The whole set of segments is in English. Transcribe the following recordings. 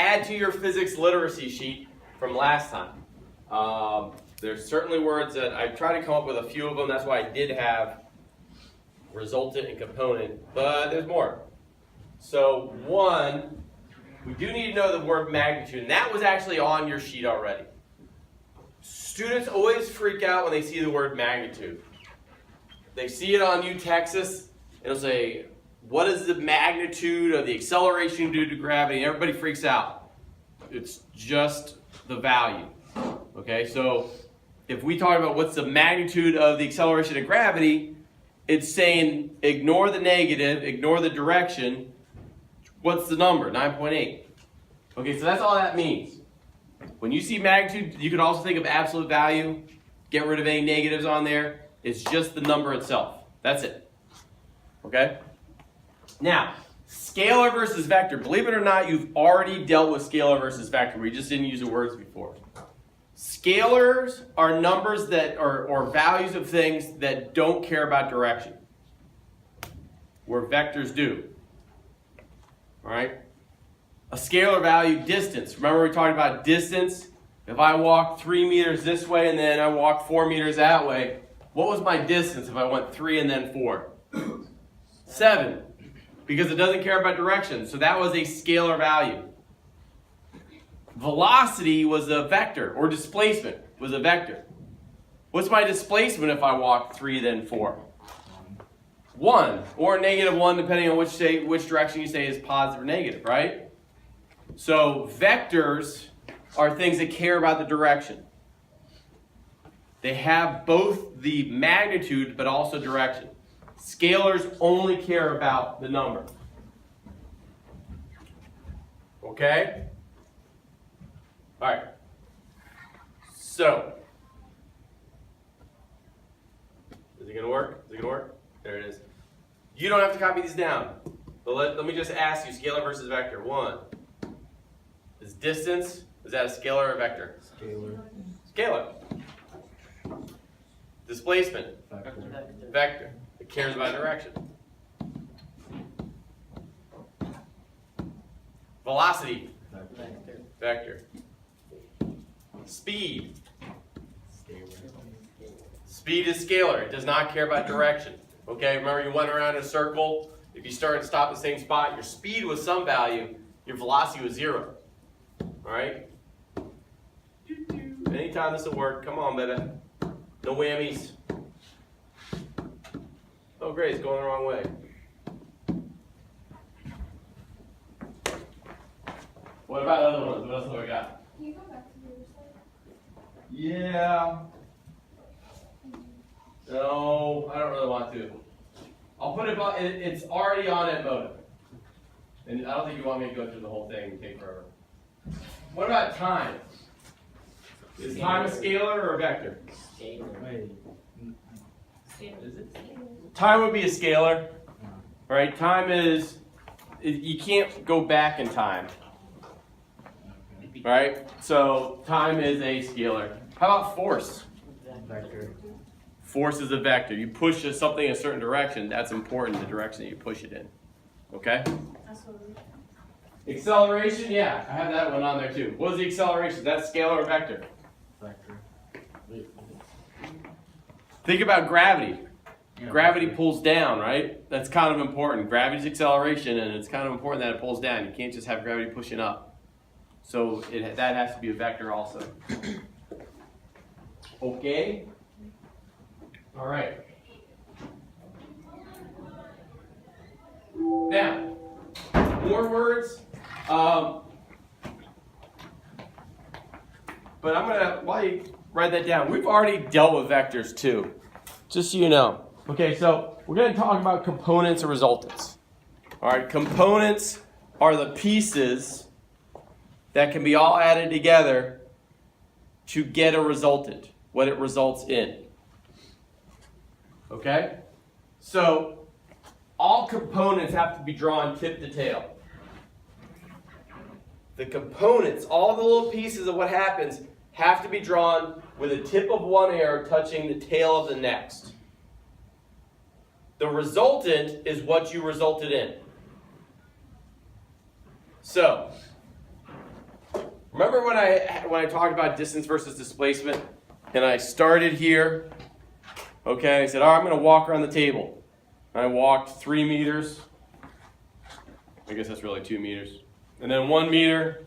add to your physics literacy sheet from last time. There's certainly words that I tried to come up with a few of them. That's why I did have resultant and component, but there's more. So one, we do need to know the word magnitude, and that was actually on your sheet already. Students always freak out when they see the word magnitude. They see it on U-Texas, it'll say, what is the magnitude of the acceleration due to gravity? And everybody freaks out. It's just the value. Okay, so if we talk about what's the magnitude of the acceleration of gravity, it's saying ignore the negative, ignore the direction. What's the number? 9.8. Okay, so that's all that means. When you see magnitude, you could also think of absolute value. Get rid of any negatives on there. It's just the number itself. That's it. Okay? Now, scalar versus vector. Believe it or not, you've already dealt with scalar versus vector. We just didn't use the words before. Scalars are numbers that or values of things that don't care about direction, where vectors do. All right? A scalar value, distance. Remember we talked about distance? If I walk 3 meters this way and then I walk 4 meters that way, what was my distance if I went 3 and then 4? 7. Because it doesn't care about direction. So that was a scalar value. Velocity was a vector, or displacement was a vector. What's my displacement if I walk 3 then 4? 1, or -1, depending on which direction you say is positive or negative, right? So vectors are things that care about the direction. They have both the magnitude but also direction. Scalars only care about the number. Okay? All right. So, is it going to work? Is it going to work? There it is. You don't have to copy these down. But let me just ask you, scalar versus vector. 1. Is distance, is that a scalar or a vector? Scalar. Scalar. Displacement. Vector. Vector. It cares about direction. Velocity. Vector. Vector. Speed. Scalar. Speed is scalar. It does not care about direction. Okay, remember you went around in a circle. If you start and stop at the same spot, your speed was some value, your velocity was 0. All right? Anytime this will work, come on, baby. No whammies. Oh, great, it's going the wrong way. What about other ones? What else have we got? Can you go back to the other side? Yeah. No, I don't really want to. I'll put it, it's already on at mode. And I don't think you want me to go through the whole thing and take forever. What about time? Is time a scalar or a vector? Wait. Is it? Time would be a scalar, right? Time is, you can't go back in time, right? So time is a scalar. How about force? Vector. Force is a vector. You push something in a certain direction, that's important, the direction that you push it in. Okay? Acceleration, yeah, I have that one on there too. What was the acceleration? Is that scalar or vector? Vector. Think about gravity. Yeah, Gravity vector. pulls down, right? That's kind of important. Gravity's acceleration, and it's kind of important that it pulls down. You can't just have gravity pushing up. So that has to be a vector also. Okay? All right. Now, more words. But I'm going to, while you write that down, we've already dealt with vectors too, just so you know. Okay, so we're going to talk about components and resultants. All right, components are the pieces that can be all added together to get a resultant, what it results in. Okay? So, all components have to be drawn tip to tail. The components, all the little pieces of what happens, have to be drawn with a tip of one arrow touching the tail of the next. The resultant is what you resulted in. So, Remember when I talked about distance versus displacement, and I started here, okay, I said, all right, I'm going to walk around the table. I walked 3 meters. I guess that's really 2 meters. And then 1 meter,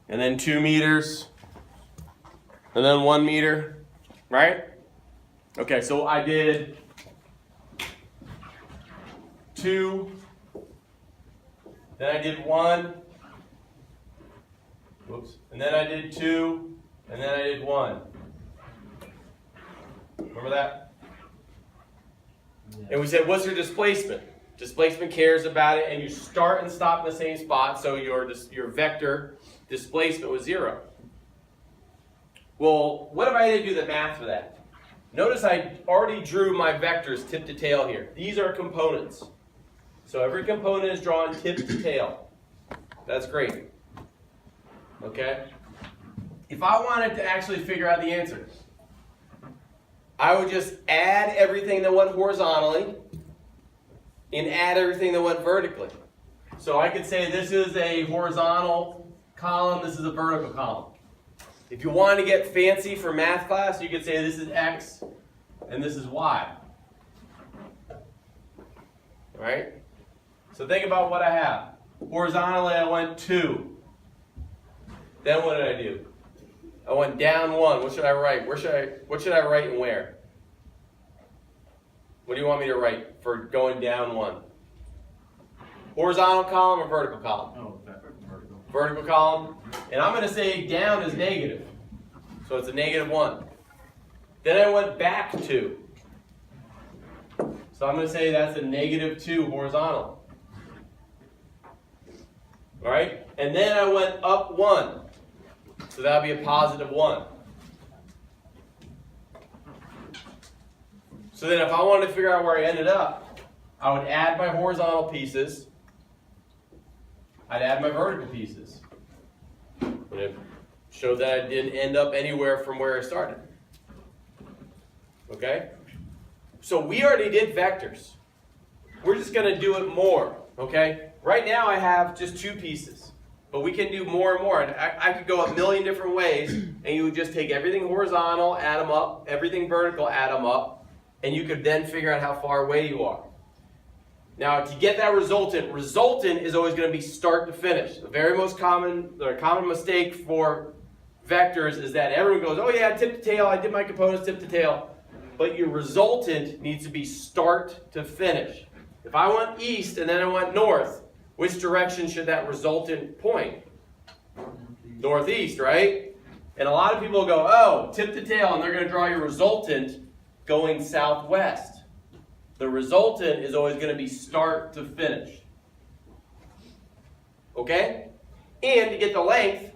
and then 2 meters, and then 1 meter, right? Okay, so I did 2, then I did 1, whoops, and then I did 2, and then I did 1. Remember that? Yeah. And we said, what's your displacement? Displacement cares about it, and you start and stop in the same spot, so your vector displacement was 0. Well, what if I didn't do the math for that? Notice I already drew my vectors tip to tail here. These are components. So every component is drawn tip to tail. That's great. Okay? If I wanted to actually figure out the answer, I would just add everything that went horizontally and add everything that went vertically. So I could say this is a horizontal column, this is a vertical column. If you wanted to get fancy for math class, you could say this is X and this is Y. Alright? So think about what I have. Horizontally I went 2. Then what did I do? I went down 1. What should I write? What should I write and where? What do you want me to write for going down 1? Horizontal column or vertical column? Oh, vertical. Vertical column. And I'm going to say down is negative. So it's a -1. Then I went back 2. So I'm going to say that's a -2 horizontal. Alright? And then I went up 1. So that would be a +1. So then if I wanted to figure out where I ended up, I would add my horizontal pieces. I'd add my vertical pieces. And it showed that I didn't end up anywhere from where I started. Okay? So we already did vectors. We're just going to do it more. Okay? Right now I have just 2 pieces. But we can do more and more. And I could go a million different ways, and you would just take everything horizontal, add them up, everything vertical, add them up, and you could then figure out how far away you are. Now, to get that resultant is always going to be start to finish. The very most common mistake for vectors is that everyone goes, oh yeah, tip to tail, I did my components tip to tail. But your resultant needs to be start to finish. If I went east and then I went north, which direction should that resultant point? Northeast, right? And a lot of people go, oh, tip to tail, and they're going to draw your resultant going southwest. The resultant is always going to be start to finish. Okay? And to get the length,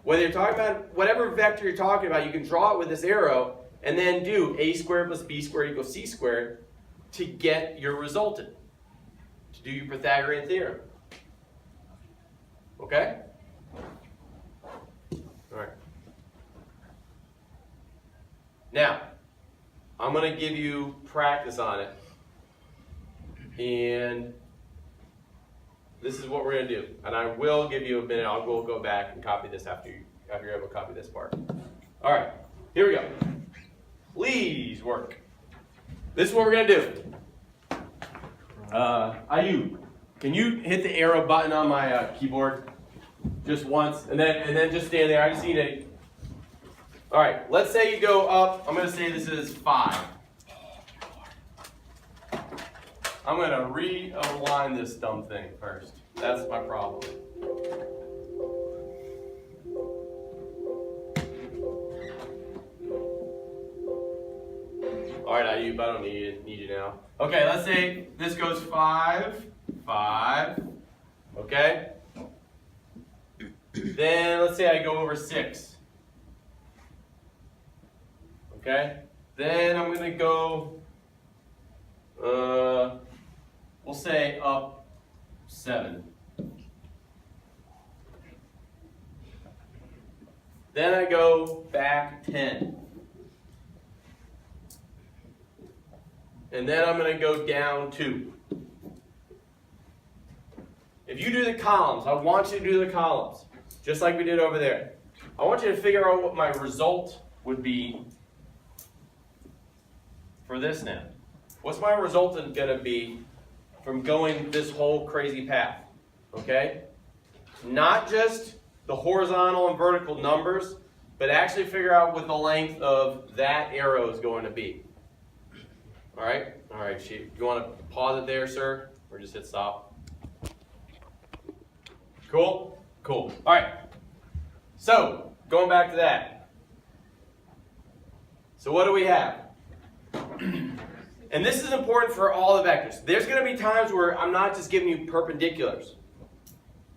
whether you're talking about whatever vector you're talking about, you can draw it with this arrow and then do a squared plus b squared equals c squared to get your resultant, to do your Pythagorean theorem. Okay? All right. Now, I'm going to give you practice on it. And this is what we're going to do. And I will give you a minute. I'll go back and copy this after you're able to copy this part. All right. Here we go. Please work. This is what we're going to do. Ayub, can you hit the arrow button on my keyboard just once? And then just stand there. I just need a... All right. Let's say you go up. I'm going to say this is 5. I'm going to realign this dumb thing first. That's my problem. All right, Ayub, I don't need you now. Okay, let's say this goes 5, 5, okay? Then let's say I go over 6. Okay? Then I'm going to go, we'll say up 7. Then I go back 10. And then I'm going to go down 2. If you do the columns, I want you to do the columns. just like we did over there. I want you to figure out what my result would be for this now. What's my resultant going to be from going this whole crazy path? Okay? Not just the horizontal and vertical numbers, but actually figure out what the length of that arrow is going to be. All right? All right, Chief. You want to pause it there, sir? Or just hit stop? Cool? Cool. All right. So, going back to that. So what do we have? And this is important for all the vectors. There's going to be times where I'm not just giving you perpendiculars,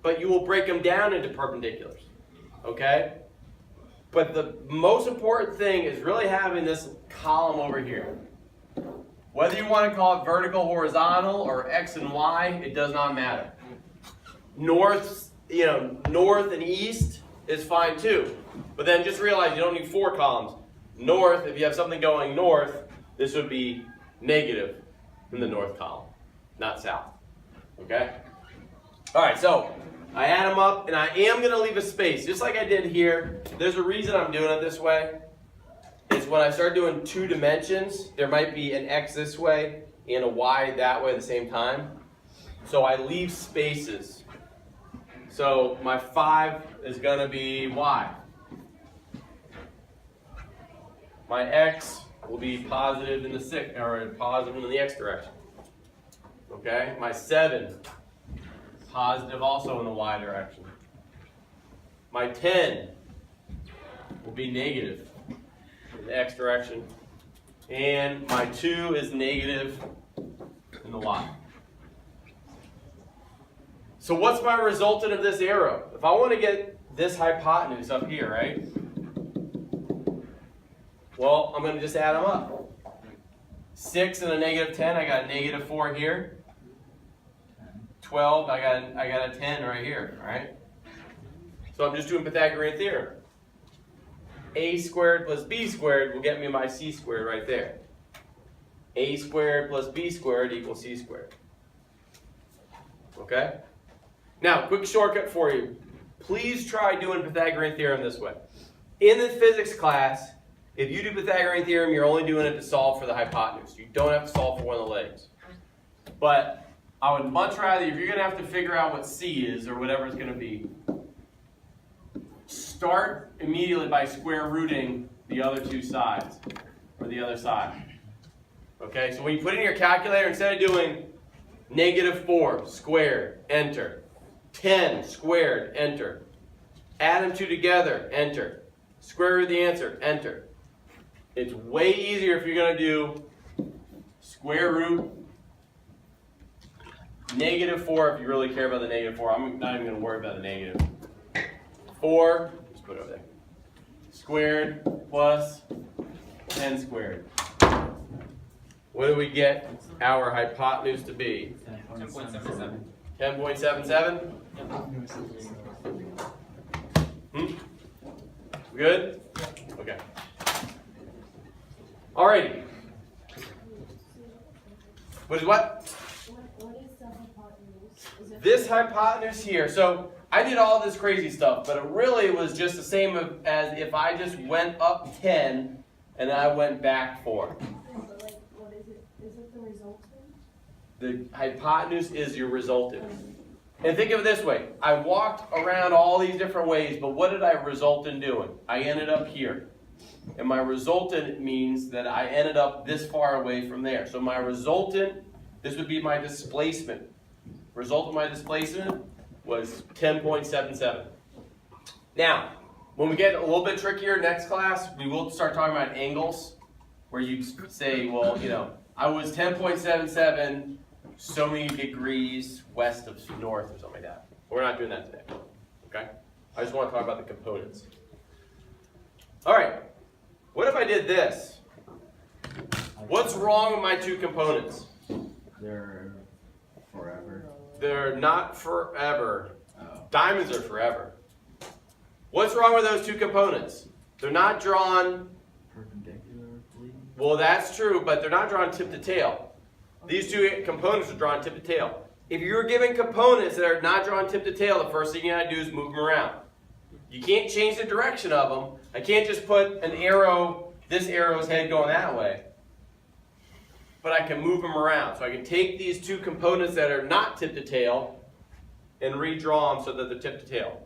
but you will break them down into perpendiculars. Okay? But the most important thing is really having this column over here. Whether you want to call it vertical, horizontal, or X and Y, it does not matter. North and east is fine too. But then just realize you don't need 4 columns. North, if you have something going north, this would be negative in the north column, not south. Okay? All right, so I add them up, and I am going to leave a space, just like I did here. There's a reason I'm doing it this way. It's when I start doing 2 dimensions, there might be an X this way and a Y that way at the same time. So I leave spaces. So my 5 is going to be Y. My X will be positive in the 6, or positive in the X direction. Okay? My 7, positive also in the Y direction. My 10 will be negative in the X direction. And my 2 is negative in the Y. So what's my resultant of this arrow? If I want to get this hypotenuse up here, right? Well, I'm going to just add them up. 6 and a negative 10, I got a negative 4 here. 12, I got a 10 right here, all right? So I'm just doing Pythagorean theorem. A squared plus B squared will get me my C squared right there. A squared plus B squared equals C squared. Okay? Now, quick shortcut for you. Please try doing Pythagorean theorem this way. In the physics class, if you do Pythagorean theorem, you're only doing it to solve for the hypotenuse. You don't have to solve for one of the legs. But I would much rather, if you're going to have to figure out what C is, or whatever it's going to be, start immediately by square rooting the other 2 sides, or the other side. Okay, so when you put in your calculator, instead of doing negative 4 squared, enter. 10 squared, enter. Add them 2 together, enter. Square root the answer, enter. It's way easier if you're going to do square root negative 4 if you really care about the negative 4. I'm not even going to worry about the negative. 4, just put it over there. Squared plus 10 squared. What do we get our hypotenuse to be? 10.77. 10.77? Good? Okay. Alrighty. What is what? What is the hypotenuse? Is it This hypotenuse here. So I did all this crazy stuff, but it really was just the same as if I just went up 10 and I went back 4. but like, what is it? Is it the resultant? The hypotenuse is your resultant. And think of it this way. I walked around all these different ways, but what did I result in doing? I ended up here. And my resultant means that I ended up this far away from there. So my resultant, this would be my displacement. Result of my displacement was 10.77. Now, when we get a little bit trickier next class, we will start talking about angles, where you say, well, I was 10.77 so many degrees west of north or something like that. We're not doing that today, okay? I just want to talk about the components. All right, what if I did this? What's wrong with my 2 components? They're forever. They're not forever. Oh. Diamonds are forever. What's wrong with those 2 components? They're not drawn, Perpendicularly. well, that's true, but they're not drawn tip to tail. These 2 components are drawn tip to tail. If you're given components that are not drawn tip to tail, the first thing you gotta do is move them around. You can't change the direction of them. I can't just put an arrow, this arrow's head going that way. But I can move them around. So I can take these two components that are not tip to tail and redraw them so that they're tip to tail.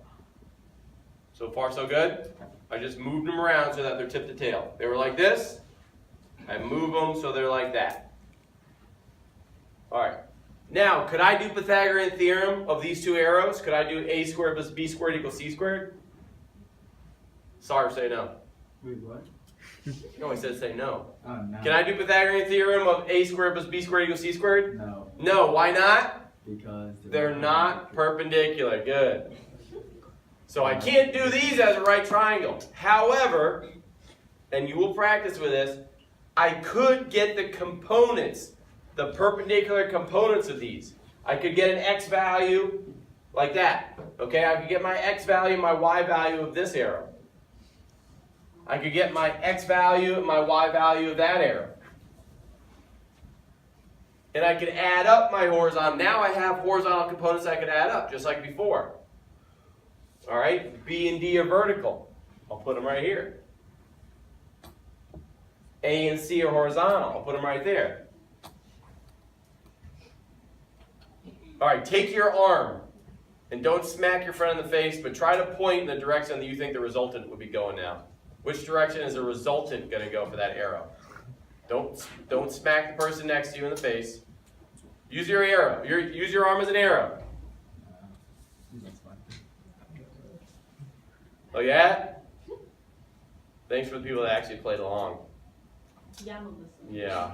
So far so good? I just moved them around so that they're tip to tail. They were like this. I move them so they're like that. Alright. Now, could I do Pythagorean theorem of these two arrows? Could I do a squared plus b squared equals c squared? Sorry, say no. Wait, what? No, I said say no. Oh, no. Can I do Pythagorean theorem of a squared plus b squared equals c squared? No, No, why not? because They're not perpendicular. Good. So I can't do these as a right triangle. However, and you will practice with this, I could get the components, the perpendicular components of these. I could get an x value like that. Okay, I could get my x value and my y value of this arrow. I could get my x value and my y value of that arrow. And I could add up my horizontal. Now I have horizontal components I could add up, just like before. All right, B and D are vertical. I'll put them right here. A and C are horizontal. I'll put them right there. All right, take your arm and don't smack your friend in the face, but try to point in the direction that you think the resultant would be going now. Which direction is the resultant going to go for that arrow? Don't smack the person next to you in the face. Use your arrow. Use your arm as an arrow. That's fine. Oh yeah? Thanks for the people that actually played along. Yeah, I'm listening. Yeah.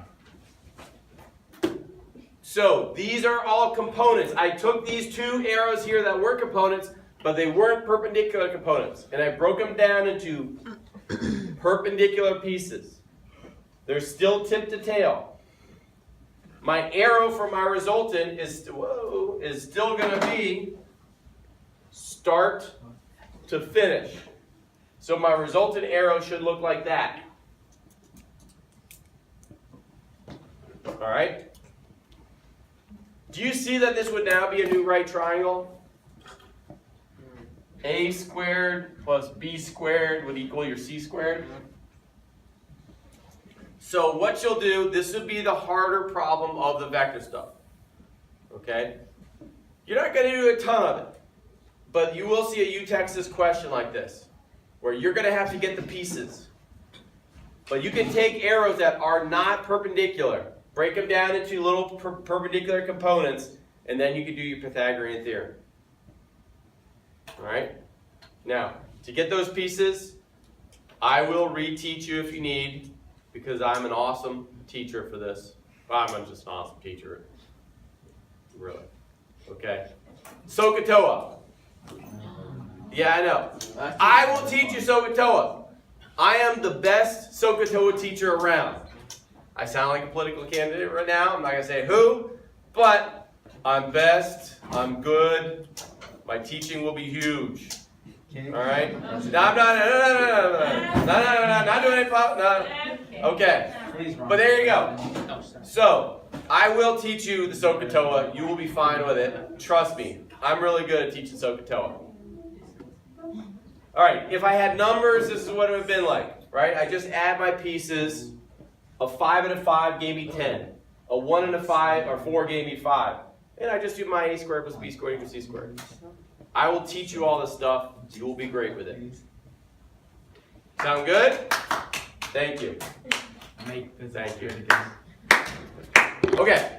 So these are all components. I took these two arrows here that were components, but they weren't perpendicular components. And I broke them down into perpendicular pieces. They're still tip to tail. My arrow for my resultant is still going to be start to finish. So my resultant arrow should look like that. All right? Do you see that this would now be a new right triangle? A squared plus b squared would equal your c squared. So what you'll do, this would be the harder problem of the vector stuff. Okay? You're not going to do a ton of it. But you will see a U-Texas question like this, where you're going to have to get the pieces. But you can take arrows that are not perpendicular, break them down into little perpendicular components, and then you can do your Pythagorean theorem. All right? Now, to get those pieces, I will reteach you if you need, because I'm an awesome teacher for this. Well, I'm just an awesome teacher. Really. Okay. SOHCAHTOA. Yeah, I know. I will teach you SOHCAHTOA. I am the best SOHCAHTOA teacher around. I sound like a political candidate right now. I'm not going to say who, but I'm best. I'm good. My teaching will be huge. All right? No, I'm not doing it. No. Okay. But there you go. So, I will teach you the SOHCAHTOA. You will be fine with it. Trust me. I'm really good at teaching SOHCAHTOA. All right, if I had numbers, this is what it would have been like, right? I just add my pieces. A 5 and a 5 gave me 10. A 1 and a 5 or 4 gave me 5. And I just do my a squared plus b squared equals c squared. I will teach you all this stuff. You will be great with it. Sound good? Thank you. Thank you. Okay.